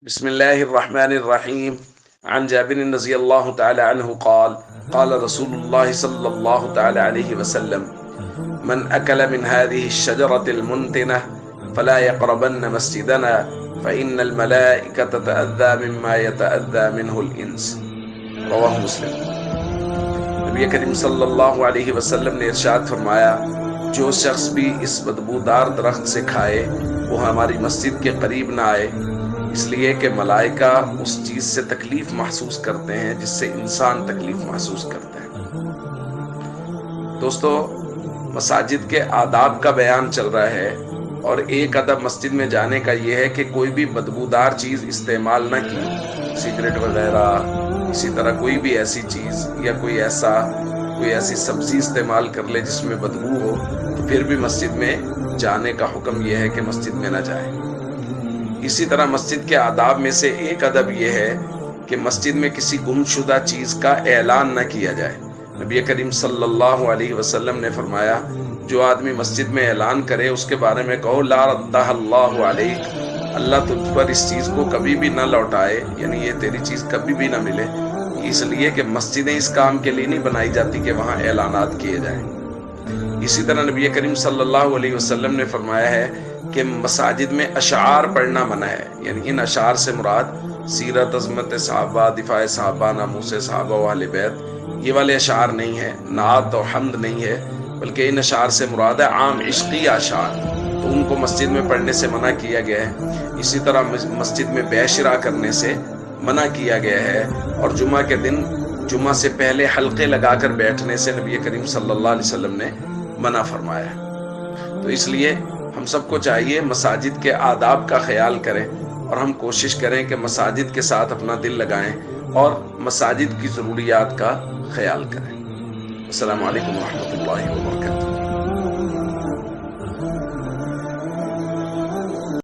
بسم الله الرحمن الرحيم. عن جابر رضي الله تعالى عنه قال قال رسول الله صلى الله تعالى عليه وسلم: من أكل من هذه الشجرة المنتنة فلا يقربن مسجدنا فإن الملائكة تتأذى مما يتأذى منه الإنس. رواہ مسلم۔ نبی کریم صلی اللہ علیہ وسلم نے ارشاد فرمایا، جو شخص بھی اس بدبودار درخت سے کھائے وہ ہماری مسجد کے قریب نہ آئے، اس لیے کہ ملائکہ اس چیز سے تکلیف محسوس کرتے ہیں جس سے انسان تکلیف محسوس کرتے ہیں۔ دوستو، مساجد کے آداب کا بیان چل رہا ہے، اور ایک ادب مسجد میں جانے کا یہ ہے کہ کوئی بھی بدبودار چیز استعمال نہ کی، سگریٹ وغیرہ، اسی طرح کوئی بھی ایسی چیز یا کوئی ایسی سبزی استعمال کر لے جس میں بدبو ہو، تو پھر بھی مسجد میں جانے کا حکم یہ ہے کہ مسجد میں نہ جائے۔ اسی طرح مسجد کے آداب میں سے ایک ادب یہ ہے کہ مسجد میں کسی گمشدہ چیز کا اعلان نہ کیا جائے۔ نبی کریم صلی اللہ علیہ وسلم نے فرمایا، جو آدمی مسجد میں اعلان کرے اس کے بارے میں کہو لا ردہ اللہ علیک، اللہ تجھ پر اس چیز کو کبھی بھی نہ لوٹائے، یعنی یہ تیری چیز کبھی بھی نہ ملے، اس لیے کہ مسجدیں اس کام کے لیے نہیں بنائی جاتی کہ وہاں اعلانات کیے جائیں۔ اسی طرح نبی کریم صلی اللہ علیہ وسلم نے فرمایا ہے کہ مساجد میں اشعار پڑھنا منع ہے، یعنی ان اشعار سے مراد سیرت، عظمت صحابہ، دفاع صحابہ، ناموس صحابہ و اہل بیت، یہ والے اشعار نہیں ہیں، نعت و حمد نہیں ہے، بلکہ ان اشعار سے مراد ہے عام عشقی اشعار، تو ان کو مسجد میں پڑھنے سے منع کیا گیا ہے۔ اسی طرح مسجد میں بے شرا کرنے سے منع کیا گیا ہے، اور جمعہ کے دن جمعہ سے پہلے حلقے لگا کر بیٹھنے سے نبی کریم صلی اللہ علیہ وسلم نے منع فرمایا ہے۔ تو اس لیے ہم سب کو چاہیے مساجد کے آداب کا خیال کریں، اور ہم کوشش کریں کہ مساجد کے ساتھ اپنا دل لگائیں اور مساجد کی ضروریات کا خیال کریں۔ السلام علیکم ورحمۃ اللہ وبرکاتہ۔